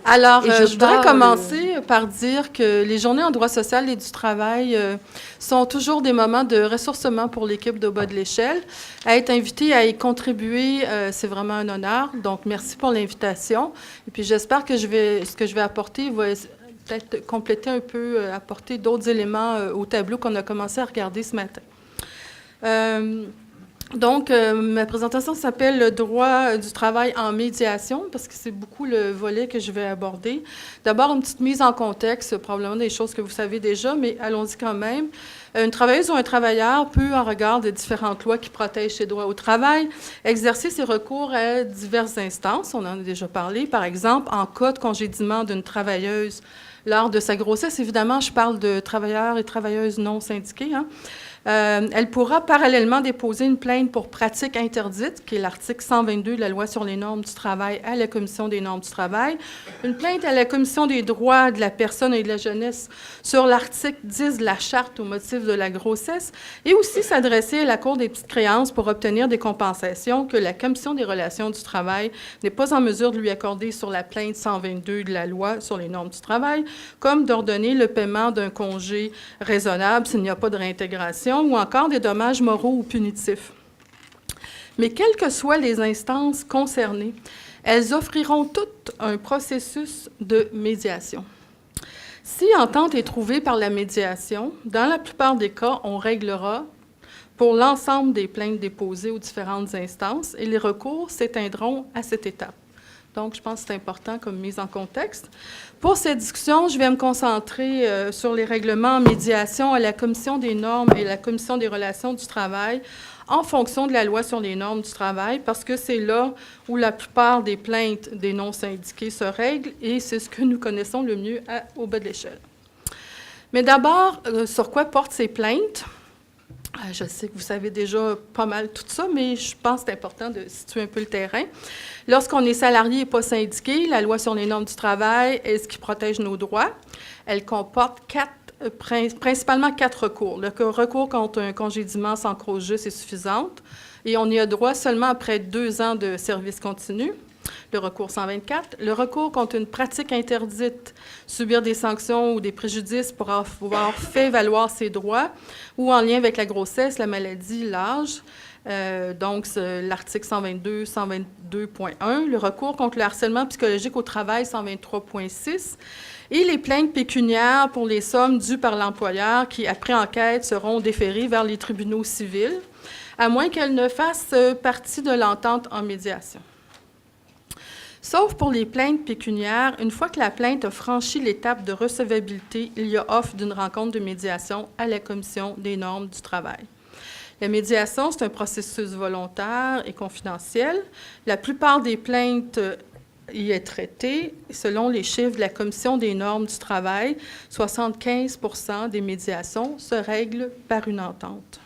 Alors, je voudrais parle, commencer par dire que les journées en droit social et du travail sont toujours des moments de ressourcement pour l'équipe de bas de l'échelle. À être invité à y contribuer, c'est vraiment un honneur. Donc, merci pour l'invitation. Et puis, j'espère que ce que je vais apporter va peut-être compléter un peu, apporter d'autres éléments au tableau qu'on a commencé à regarder ce matin. Donc, ma présentation s'appelle « Le droit du travail en médiation » parce que c'est beaucoup le volet que je vais aborder. D'abord, une petite mise en contexte, probablement des choses que vous savez déjà, mais allons-y quand même. Une travailleuse ou un travailleur peut, en regard des différentes lois qui protègent ses droits au travail, exercer ses recours à diverses instances. On en a déjà parlé. Par exemple, en cas de congédiement d'une travailleuse lors de sa grossesse, évidemment, je parle de travailleurs et travailleuses non syndiqués, hein. Elle pourra parallèlement déposer une plainte pour pratique interdite, qui est l'article 122 de la Loi sur les normes du travail à la Commission des normes du travail, une plainte à la Commission des droits de la personne et de la jeunesse sur l'article 10 de la Charte au motif de la grossesse, et aussi s'adresser à la Cour des petites créances pour obtenir des compensations que la Commission des relations du travail n'est pas en mesure de lui accorder sur la plainte 122 de la Loi sur les normes du travail, comme d'ordonner le paiement d'un congé raisonnable s'il n'y a pas de réintégration, ou encore des dommages moraux ou punitifs. Mais quelles que soient les instances concernées, elles offriront toutes un processus de médiation. Si entente est trouvée par la médiation, dans la plupart des cas, on réglera pour l'ensemble des plaintes déposées aux différentes instances et les recours s'éteindront à cette étape. Donc, je pense que c'est important comme mise en contexte. Pour cette discussion, je vais me concentrer sur les règlements en médiation à la Commission des normes et la Commission des relations du travail en fonction de la Loi sur les normes du travail, parce que c'est là où la plupart des plaintes des non-syndiqués se règlent et c'est ce que nous connaissons le mieux au bas de l'échelle. Mais d'abord, sur quoi portent ces plaintes? Je sais que vous savez déjà pas mal tout ça, mais je pense que c'est important de situer un peu le terrain. Lorsqu'on est salarié et pas syndiqué, la Loi sur les normes du travail est ce qui protège nos droits. Elle comporte principalement quatre recours. Le recours contre un congédiement sans cause juste est suffisante et on y a droit seulement après 2 ans de service continu. Le recours 124, le recours contre une pratique interdite, subir des sanctions ou des préjudices pour avoir fait valoir ses droits, ou en lien avec la grossesse, la maladie, l'âge. Donc, l'article 122, 122.1, le recours contre le harcèlement psychologique au travail, 123.6, et les plaintes pécuniaires pour les sommes dues par l'employeur qui, après enquête, seront déférées vers les tribunaux civils, à moins qu'elles ne fassent partie de l'entente en médiation. Sauf pour les plaintes pécuniaires, une fois que la plainte a franchi l'étape de recevabilité, il y a offre d'une rencontre de médiation à la Commission des normes du travail. La médiation, c'est un processus volontaire et confidentiel. La plupart des plaintes y est traitée. Selon les chiffres de la Commission des normes du travail, 75% des médiations se règlent par une entente.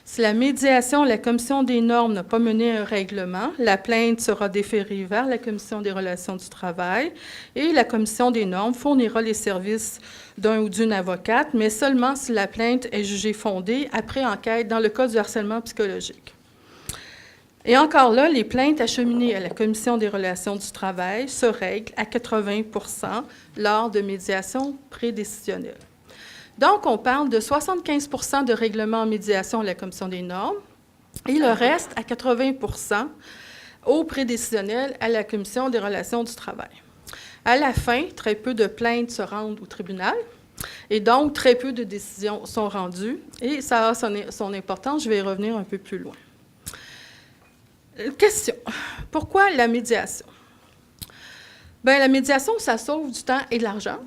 Si la médiation, la Commission des normes n'a pas mené un règlement, la plainte sera déférée vers la Commission des relations du travail et la Commission des normes fournira les services d'un ou d'une avocate, mais seulement si la plainte est jugée fondée après enquête dans le cas du harcèlement psychologique. Et encore là, les plaintes acheminées à la Commission des relations du travail se règlent à 80% lors de médiations prédécisionnelles. Donc, on parle de 75% de règlements en médiation à la Commission des normes et le reste à 80% au prédécisionnel à la Commission des relations du travail. À la fin, très peu de plaintes se rendent au tribunal et donc très peu de décisions sont rendues et ça a son importance. Je vais y revenir un peu plus loin. Question. Pourquoi la médiation? Bien, la médiation, ça sauve du temps et de l'argent.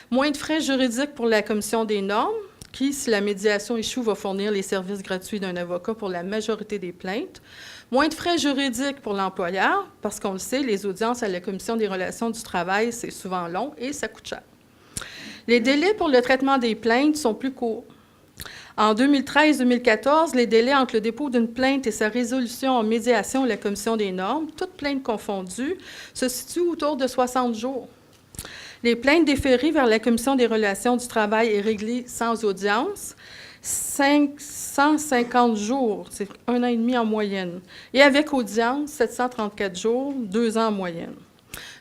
Moins de frais juridiques pour la Commission des normes, qui, si la médiation échoue, va fournir les services gratuits d'un avocat pour la majorité des plaintes. Moins de frais juridiques pour l'employeur, parce qu'on le sait, les audiences à la Commission des relations du travail, c'est souvent long et ça coûte cher. Les délais pour le traitement des plaintes sont plus courts. En 2013-2014, les délais entre le dépôt d'une plainte et sa résolution en médiation à la Commission des normes, toutes plaintes confondues, se situent autour de 60 jours. Les plaintes déférées vers la Commission des relations du travail et réglées sans audience, 550 jours, c'est 1 an et demi en moyenne. Et avec audience, 734 jours, 2 ans en moyenne.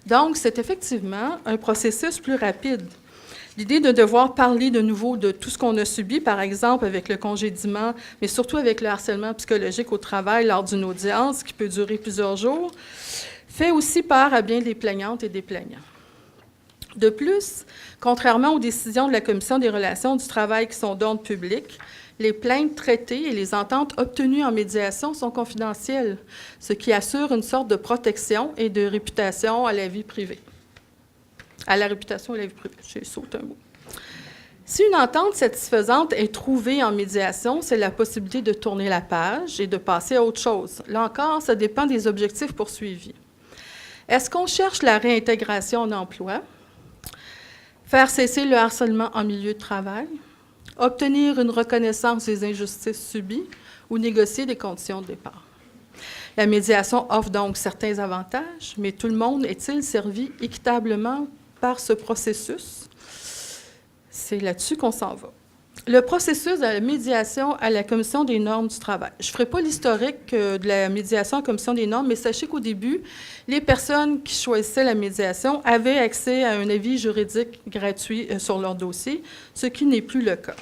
Donc, c'est effectivement un processus plus rapide. L'idée de devoir parler de nouveau de tout ce qu'on a subi, par exemple avec le congédiement, mais surtout avec le harcèlement psychologique au travail lors d'une audience qui peut durer plusieurs jours, fait aussi peur à bien des plaignantes et des plaignants. De plus, contrairement aux décisions de la Commission des relations du travail qui sont d'ordre public, les plaintes traitées et les ententes obtenues en médiation sont confidentielles, ce qui assure une sorte de protection et de réputation à la vie privée. À la réputation et à la vie privée, j'ai sauté un mot. Si une entente satisfaisante est trouvée en médiation, c'est la possibilité de tourner la page et de passer à autre chose. Là encore, ça dépend des objectifs poursuivis. Est-ce qu'on cherche la réintégration en emploi? Faire cesser le harcèlement en milieu de travail? Obtenir une reconnaissance des injustices subies ou négocier des conditions de départ? La médiation offre donc certains avantages, mais tout le monde est-il servi équitablement par ce processus? C'est là-dessus qu'on s'en va. Le processus de la médiation à la Commission des normes du travail. Je ne ferai pas l'historique de la médiation à la Commission des normes, mais sachez qu'au début, les personnes qui choisissaient la médiation avaient accès à un avis juridique gratuit sur leur dossier, ce qui n'est plus le cas.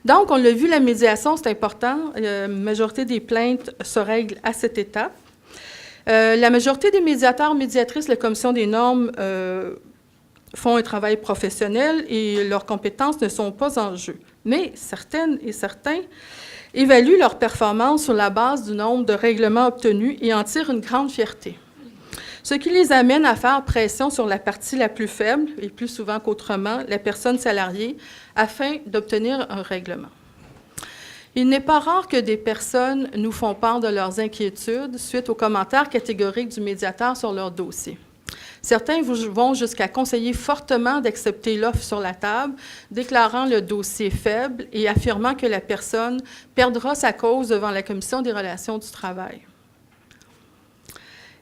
Donc, on l'a vu, la médiation, c'est important. La majorité des plaintes se règlent à cette étape. La majorité des médiateurs, médiatrices de la Commission des normes font un travail professionnel et leurs compétences ne sont pas en jeu. Mais certaines et certains évaluent leur performance sur la base du nombre de règlements obtenus et en tirent une grande fierté. Ce qui les amène à faire pression sur la partie la plus faible, et plus souvent qu'autrement, la personne salariée, afin d'obtenir un règlement. Il n'est pas rare que des personnes nous font part de leurs inquiétudes suite aux commentaires catégoriques du médiateur sur leur dossier. Certains vont jusqu'à conseiller fortement d'accepter l'offre sur la table, déclarant le dossier faible et affirmant que la personne perdra sa cause devant la Commission des relations du travail.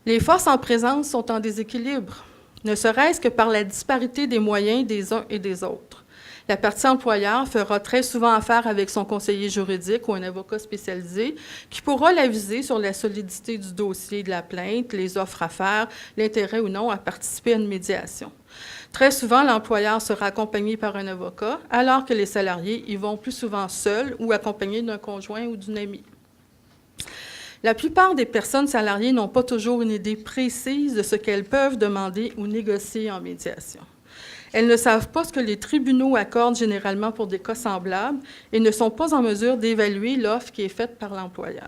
Les forces en présence sont en déséquilibre, ne serait-ce que par la disparité des moyens des uns et des autres. La partie employeur fera très souvent affaire avec son conseiller juridique ou un avocat spécialisé qui pourra l'aviser sur la solidité du dossier de la plainte, les offres à faire, l'intérêt ou non à participer à une médiation. Très souvent, l'employeur sera accompagné par un avocat, alors que les salariés y vont plus souvent seuls ou accompagnés d'un conjoint ou d'une amie. La plupart des personnes salariées n'ont pas toujours une idée précise de ce qu'elles peuvent demander ou négocier en médiation. Elles ne savent pas ce que les tribunaux accordent généralement pour des cas semblables et ne sont pas en mesure d'évaluer l'offre qui est faite par l'employeur.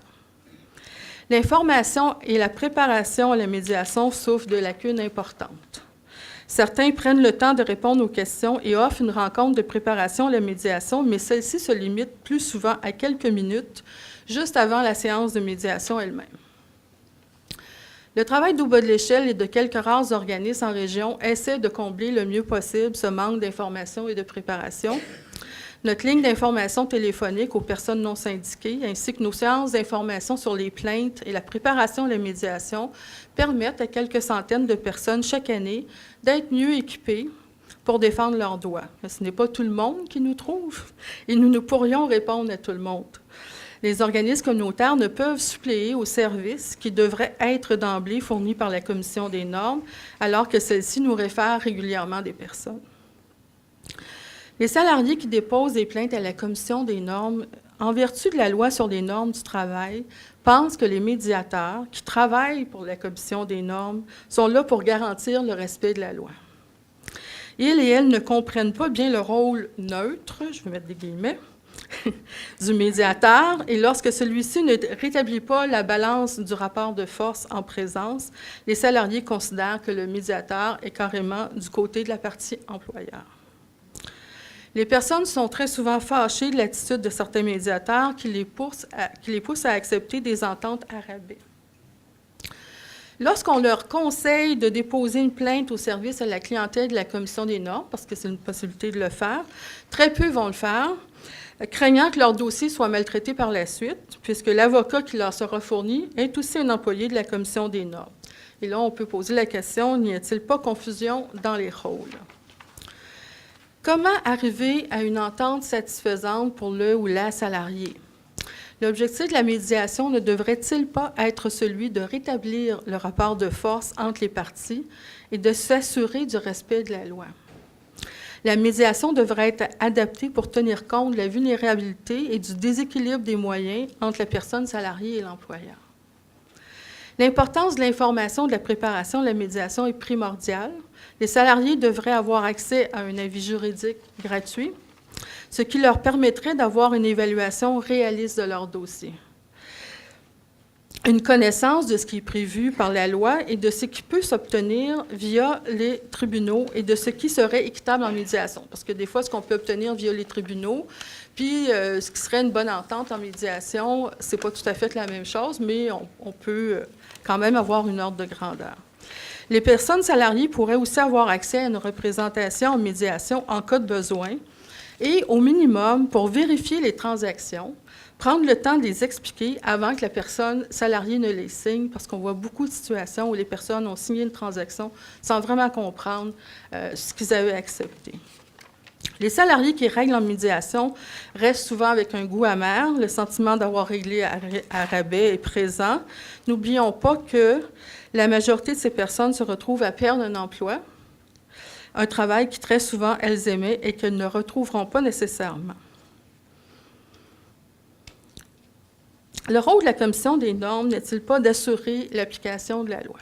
L'information et la préparation à la médiation souffrent de lacunes importantes. Certains prennent le temps de répondre aux questions et offrent une rencontre de préparation à la médiation, mais celle-ci se limite plus souvent à quelques minutes, juste avant la séance de médiation elle-même. Le travail d'au bas de l'échelle et de quelques rares organismes en région essaie de combler le mieux possible ce manque d'information et de préparation. Notre ligne d'information téléphonique aux personnes non syndiquées, ainsi que nos séances d'information sur les plaintes et la préparation de la médiation permettent à quelques centaines de personnes chaque année d'être mieux équipées pour défendre leurs droits. Mais ce n'est pas tout le monde qui nous trouve et nous ne pourrions répondre à tout le monde. Les organismes communautaires ne peuvent suppléer aux services qui devraient être d'emblée fournis par la Commission des normes, alors que celle-ci nous réfère régulièrement des personnes. Les salariés qui déposent des plaintes à la Commission des normes, en vertu de la loi sur les normes du travail, pensent que les médiateurs qui travaillent pour la Commission des normes sont là pour garantir le respect de la loi. Ils et elles ne comprennent pas bien le rôle neutre, je vais mettre des guillemets, du médiateur, et lorsque celui-ci ne rétablit pas la balance du rapport de force en présence, les salariés considèrent que le médiateur est carrément du côté de la partie employeur. Les personnes sont très souvent fâchées de l'attitude de certains médiateurs qui les poussent à accepter des ententes à rabais. Lorsqu'on leur conseille de déposer une plainte au service à la clientèle de la Commission des normes, parce que c'est une possibilité de le faire, très peu vont le faire, craignant que leur dossier soit maltraité par la suite, puisque l'avocat qui leur sera fourni est aussi un employé de la Commission des normes. Et là, on peut poser la question, n'y a-t-il pas confusion dans les rôles? Comment arriver à une entente satisfaisante pour le ou la salarié? L'objectif de la médiation ne devrait-il pas être celui de rétablir le rapport de force entre les parties et de s'assurer du respect de la loi? La médiation devrait être adaptée pour tenir compte de la vulnérabilité et du déséquilibre des moyens entre la personne salariée et l'employeur. L'importance de l'information de la préparation de la médiation est primordiale. Les salariés devraient avoir accès à un avis juridique gratuit, ce qui leur permettrait d'avoir une évaluation réaliste de leur dossier. Une connaissance de ce qui est prévu par la loi et de ce qui peut s'obtenir via les tribunaux et de ce qui serait équitable en médiation. Parce que des fois, ce qu'on peut obtenir via les tribunaux, puis ce qui serait une bonne entente en médiation, c'est pas tout à fait la même chose, mais on peut quand même avoir une ordre de grandeur. Les personnes salariées pourraient aussi avoir accès à une représentation en médiation en cas de besoin et, au minimum, pour vérifier les transactions, prendre le temps de les expliquer avant que la personne salariée ne les signe, parce qu'on voit beaucoup de situations où les personnes ont signé une transaction sans vraiment comprendre ce qu'ils avaient accepté. Les salariés qui règlent en médiation restent souvent avec un goût amer. Le sentiment d'avoir réglé à rabais est présent. N'oublions pas que la majorité de ces personnes se retrouvent à perdre un emploi, un travail qui très souvent elles aimaient et qu'elles ne retrouveront pas nécessairement. Le rôle de la Commission des normes n'est-il pas d'assurer l'application de la loi?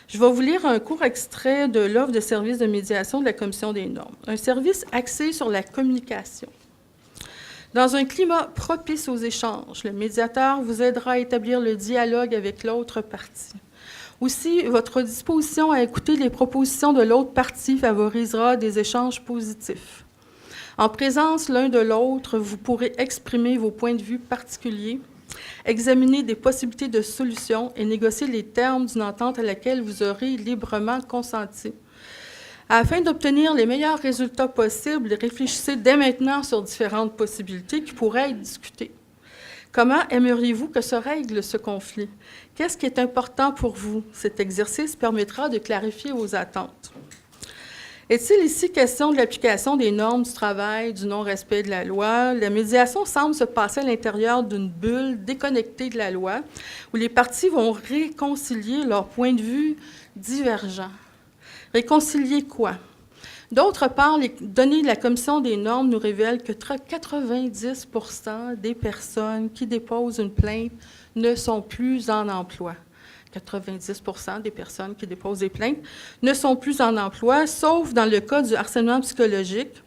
Je vais vous lire un court extrait de l'offre de service de médiation de la Commission des normes. Un service axé sur la communication. Dans un climat propice aux échanges, le médiateur vous aidera à établir le dialogue avec l'autre partie. Aussi, votre disposition à écouter les propositions de l'autre partie favorisera des échanges positifs. En présence l'un de l'autre, vous pourrez exprimer vos points de vue particuliers, examiner des possibilités de solutions et négocier les termes d'une entente à laquelle vous aurez librement consenti. Afin d'obtenir les meilleurs résultats possibles, réfléchissez dès maintenant sur différentes possibilités qui pourraient être discutées. Comment aimeriez-vous que se règle ce conflit? Qu'est-ce qui est important pour vous? Cet exercice permettra de clarifier vos attentes. Est-il ici question de l'application des normes du travail, du non-respect de la loi? La médiation semble se passer à l'intérieur d'une bulle déconnectée de la loi, où les parties vont réconcilier leurs points de vue divergents. Réconcilier quoi? D'autre part, les données de la Commission des normes nous révèlent que 90 % des personnes qui déposent une plainte ne sont plus en emploi. 90 % des personnes qui déposent des plaintes ne sont plus en emploi, sauf dans le cas du harcèlement psychologique,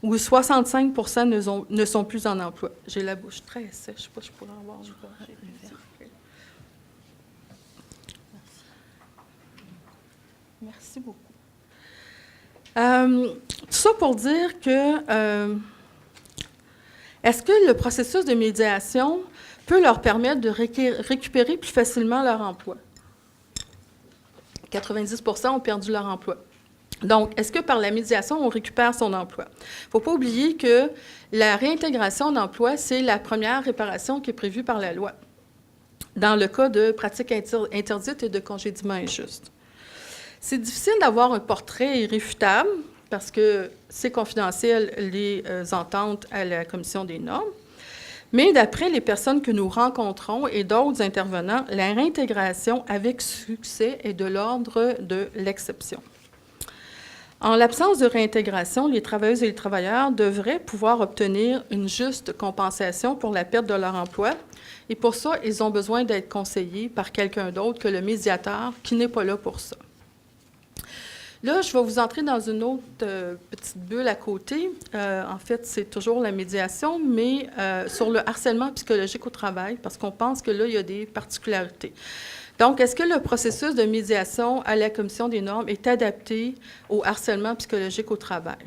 où 65 % ne sont plus en emploi. J'ai la bouche très sèche, je ne sais pas si je pourrais avoir. Merci beaucoup. Tout ça pour dire que est-ce que le processus de médiation peut leur permettre de récupérer plus facilement leur emploi? 90 % ont perdu leur emploi. Donc, est-ce que par la médiation, on récupère son emploi? Il ne faut pas oublier que la réintégration d'emploi, c'est la première réparation qui est prévue par la loi, dans le cas de pratiques interdites et de congédiements injustes. C'est difficile d'avoir un portrait irréfutable, parce que c'est confidentiel, les ententes à la Commission des normes. Mais d'après les personnes que nous rencontrons et d'autres intervenants, la réintégration avec succès est de l'ordre de l'exception. En l'absence de réintégration, les travailleuses et les travailleurs devraient pouvoir obtenir une juste compensation pour la perte de leur emploi. Et pour ça, ils ont besoin d'être conseillés par quelqu'un d'autre que le médiateur qui n'est pas là pour ça. Là, je vais vous entrer dans une autre petite bulle à côté. En fait, c'est toujours la médiation, mais sur le harcèlement psychologique au travail, parce qu'on pense que là, il y a des particularités. Donc, est-ce que le processus de médiation à la Commission des normes est adapté au harcèlement psychologique au travail?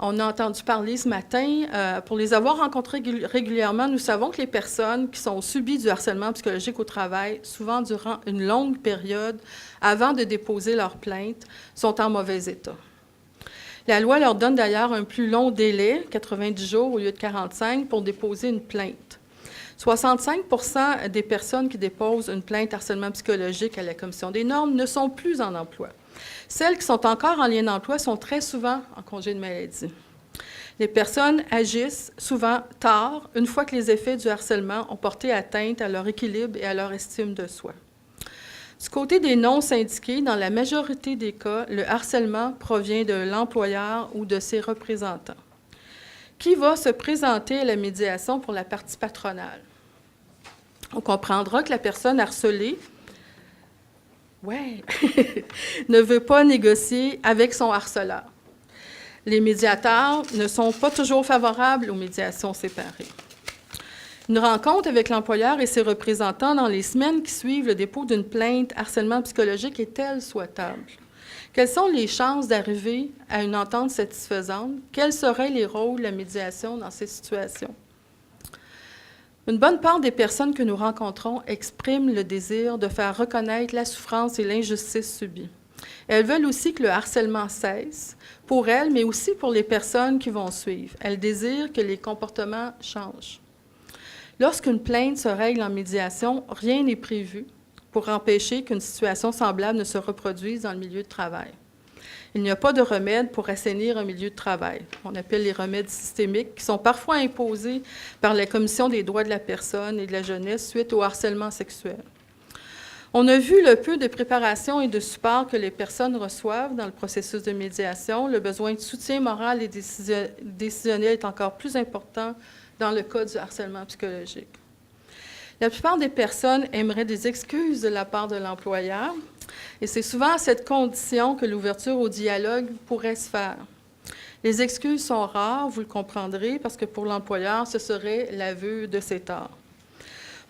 On a entendu parler ce matin, pour les avoir rencontrés régulièrement, nous savons que les personnes qui sont subies du harcèlement psychologique au travail, souvent durant une longue période, avant de déposer leur plainte, sont en mauvais état. La loi leur donne d'ailleurs un plus long délai, 90 jours au lieu de 45, pour déposer une plainte. 65% des personnes qui déposent une plainte harcèlement psychologique à la Commission des normes ne sont plus en emploi. Celles qui sont encore en lien d'emploi sont très souvent en congé de maladie. Les personnes agissent souvent tard, une fois que les effets du harcèlement ont porté atteinte à leur équilibre et à leur estime de soi. Du côté des non-syndiqués, dans la majorité des cas, le harcèlement provient de l'employeur ou de ses représentants. Qui va se présenter à la médiation pour la partie patronale? On comprendra que la personne harcelée ne veut pas négocier avec son harceleur. Les médiateurs ne sont pas toujours favorables aux médiations séparées. Une rencontre avec l'employeur et ses représentants dans les semaines qui suivent le dépôt d'une plainte harcèlement psychologique est-elle souhaitable? Quelles sont les chances d'arriver à une entente satisfaisante? Quels seraient les rôles de la médiation dans ces situations? Une bonne part des personnes que nous rencontrons expriment le désir de faire reconnaître la souffrance et l'injustice subie. Elles veulent aussi que le harcèlement cesse, pour elles, mais aussi pour les personnes qui vont suivre. Elles désirent que les comportements changent. Lorsqu'une plainte se règle en médiation, rien n'est prévu pour empêcher qu'une situation semblable ne se reproduise dans le milieu de travail. Il n'y a pas de remède pour assainir un milieu de travail. On appelle les remèdes systémiques, qui sont parfois imposés par la Commission des droits de la personne et de la jeunesse suite au harcèlement sexuel. On a vu le peu de préparation et de support que les personnes reçoivent dans le processus de médiation. Le besoin de soutien moral et décisionnel est encore plus important dans le cas du harcèlement psychologique. La plupart des personnes aimeraient des excuses de la part de l'employeur, et c'est souvent à cette condition que l'ouverture au dialogue pourrait se faire. Les excuses sont rares, vous le comprendrez, parce que pour l'employeur, ce serait l'aveu de ses torts.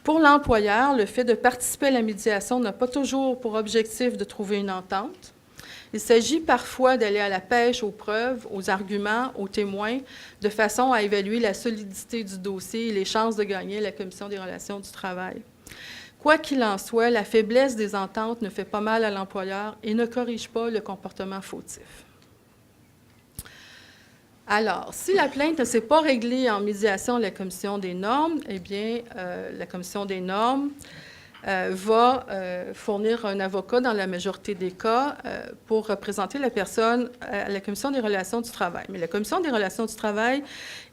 Pour l'employeur, le fait de participer à la médiation n'a pas toujours pour objectif de trouver une entente. Il s'agit parfois d'aller à la pêche aux preuves, aux arguments, aux témoins, de façon à évaluer la solidité du dossier et les chances de gagner la Commission des relations du travail. Quoi qu'il en soit, la faiblesse des ententes ne fait pas mal à l'employeur et ne corrige pas le comportement fautif. Alors, si la plainte ne s'est pas réglée en médiation à la Commission des normes, eh bien, la Commission des normes va fournir un avocat dans la majorité des cas pour représenter la personne à la Commission des relations du travail. Mais la Commission des relations du travail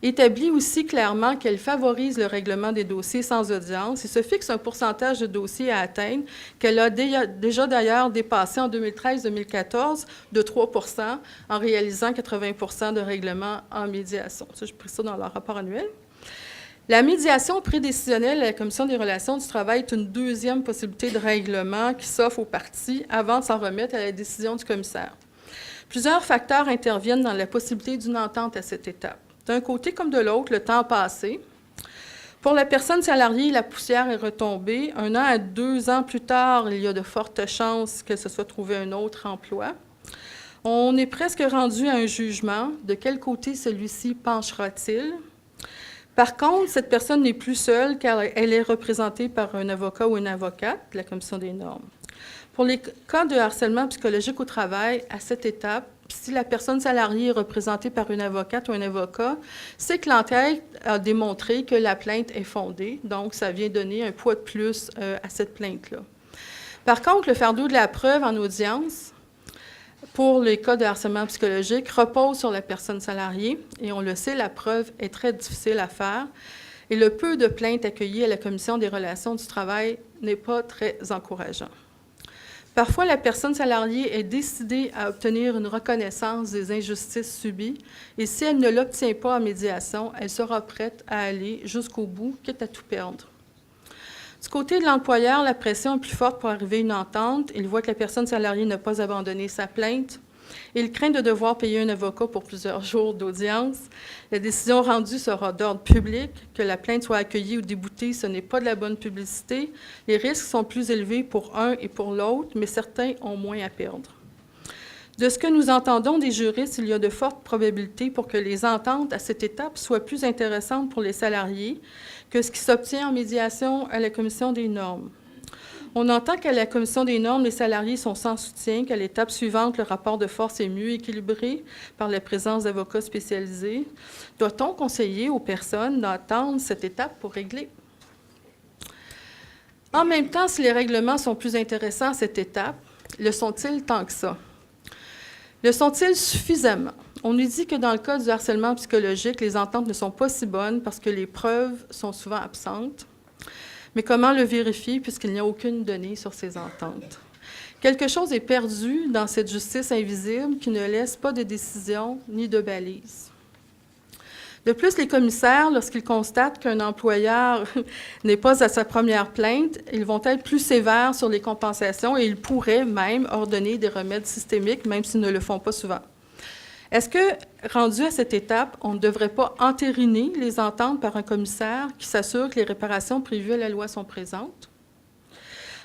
établit aussi clairement qu'elle favorise le règlement des dossiers sans audience et se fixe un pourcentage de dossiers à atteindre qu'elle a déjà d'ailleurs dépassé en 2013-2014 de 3 % en réalisant 80 % de règlements en médiation. Ça, j'ai pris ça dans leur rapport annuel. La médiation prédécisionnelle à la Commission des relations du travail est une deuxième possibilité de règlement qui s'offre aux parties avant de s'en remettre à la décision du commissaire. Plusieurs facteurs interviennent dans la possibilité d'une entente à cette étape. D'un côté comme de l'autre, le temps a passé. Pour la personne salariée, la poussière est retombée. 1 an à 2 ans plus tard, il y a de fortes chances qu'elle se soit trouvée un autre emploi. On est presque rendu à un jugement. De quel côté celui-ci penchera-t-il? Par contre, cette personne n'est plus seule car elle est représentée par un avocat ou une avocate de la Commission des normes. Pour les cas de harcèlement psychologique au travail, à cette étape, si la personne salariée est représentée par une avocate ou un avocat, c'est que l'enquête a démontré que la plainte est fondée, donc ça vient donner un poids de plus à cette plainte-là. Par contre, le fardeau de la preuve en audience, pour les cas de harcèlement psychologique, repose sur la personne salariée. Et on le sait, la preuve est très difficile à faire. Et le peu de plaintes accueillies à la Commission des relations du travail n'est pas très encourageant. Parfois, la personne salariée est décidée à obtenir une reconnaissance des injustices subies. Et si elle ne l'obtient pas en médiation, elle sera prête à aller jusqu'au bout, quitte à tout perdre. Du côté de l'employeur, la pression est plus forte pour arriver à une entente. Il voit que la personne salariée n'a pas abandonné sa plainte. Il craint de devoir payer un avocat pour plusieurs jours d'audience. La décision rendue sera d'ordre public. Que la plainte soit accueillie ou déboutée, ce n'est pas de la bonne publicité. Les risques sont plus élevés pour un et pour l'autre, mais certains ont moins à perdre. De ce que nous entendons des juristes, il y a de fortes probabilités pour que les ententes à cette étape soient plus intéressantes pour les salariés que ce qui s'obtient en médiation à la Commission des normes. On entend qu'à la Commission des normes, les salariés sont sans soutien, qu'à l'étape suivante, le rapport de force est mieux équilibré par la présence d'avocats spécialisés. Doit-on conseiller aux personnes d'attendre cette étape pour régler? En même temps, si les règlements sont plus intéressants à cette étape, le sont-ils tant que ça? Le sont-ils suffisamment? On nous dit que dans le cas du harcèlement psychologique, les ententes ne sont pas si bonnes parce que les preuves sont souvent absentes. Mais comment le vérifier puisqu'il n'y a aucune donnée sur ces ententes? Quelque chose est perdu dans cette justice invisible qui ne laisse pas de décision ni de balise. De plus, les commissaires, lorsqu'ils constatent qu'un employeur n'est pas à sa première plainte, ils vont être plus sévères sur les compensations et ils pourraient même ordonner des remèdes systémiques, même s'ils ne le font pas souvent. Est-ce que, rendu à cette étape, on ne devrait pas entériner les ententes par un commissaire qui s'assure que les réparations prévues à la loi sont présentes?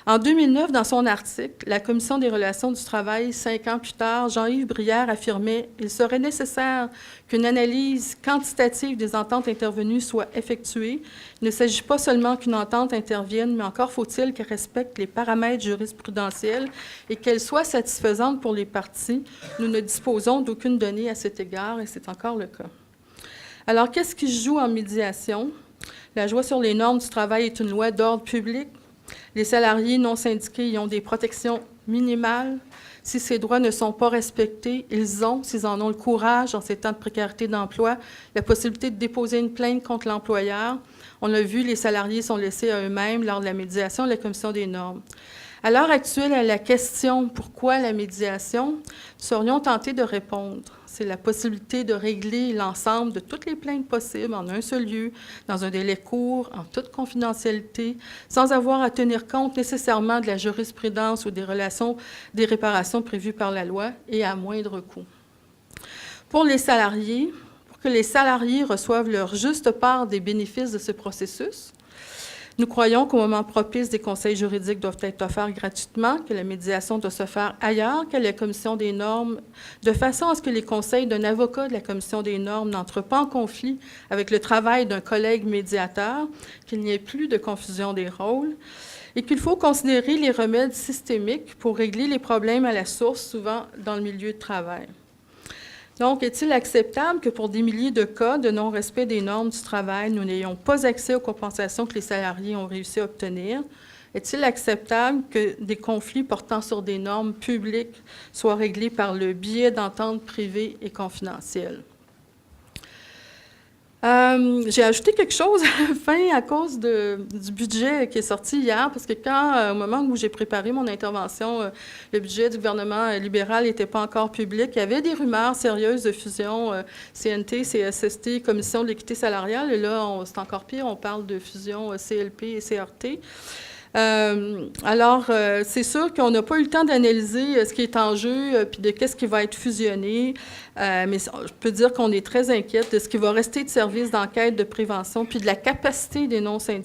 En 2009, dans son article, la Commission des relations du travail, 5 ans plus tard, Jean-Yves Brière affirmait « Il serait nécessaire qu'une analyse quantitative des ententes intervenues soit effectuée. Il ne s'agit pas seulement qu'une entente intervienne, mais encore faut-il qu'elle respecte les paramètres jurisprudentiels et qu'elle soit satisfaisante pour les parties. Nous ne disposons d'aucune donnée à cet égard et c'est encore le cas. » Alors, qu'est-ce qui se joue en médiation? La loi sur les normes du travail est une loi d'ordre public. Les salariés non syndiqués y ont des protections minimales. Si ces droits ne sont pas respectés, ils ont, s'ils en ont le courage, en ces temps de précarité d'emploi, la possibilité de déposer une plainte contre l'employeur. On l'a vu, les salariés sont laissés à eux-mêmes lors de la médiation de la Commission des normes. À l'heure actuelle, à la question « Pourquoi la médiation ?», nous serions tentés de répondre. C'est la possibilité de régler l'ensemble de toutes les plaintes possibles en un seul lieu, dans un délai court, en toute confidentialité, sans avoir à tenir compte nécessairement de la jurisprudence ou des réparations prévues par la loi et à moindre coût. Pour les salariés, pour que les salariés reçoivent leur juste part des bénéfices de ce processus, nous croyons qu'au moment propice, des conseils juridiques doivent être offerts gratuitement, que la médiation doit se faire ailleurs qu'à la Commission des normes, de façon à ce que les conseils d'un avocat de la Commission des normes n'entrent pas en conflit avec le travail d'un collègue médiateur, qu'il n'y ait plus de confusion des rôles, et qu'il faut considérer les remèdes systémiques pour régler les problèmes à la source, souvent dans le milieu de travail. Donc, est-il acceptable que pour des milliers de cas de non-respect des normes du travail, nous n'ayons pas accès aux compensations que les salariés ont réussi à obtenir? Est-il acceptable que des conflits portant sur des normes publiques soient réglés par le biais d'ententes privées et confidentielles? J'ai ajouté quelque chose à la fin à cause du budget qui est sorti hier, parce que au moment où j'ai préparé mon intervention, le budget du gouvernement libéral n'était pas encore public. Il y avait des rumeurs sérieuses de fusion CNT, CSST, Commission de l'équité salariale, et là, c'est encore pire, on parle de fusion CLP et CRT. Alors, c'est sûr qu'on n'a pas eu le temps d'analyser ce qui est en jeu puis de qu'est-ce qui va être fusionné, mais je peux dire qu'on est très inquiète de ce qui va rester de services d'enquête, de prévention, puis de la capacité des non-syndiqués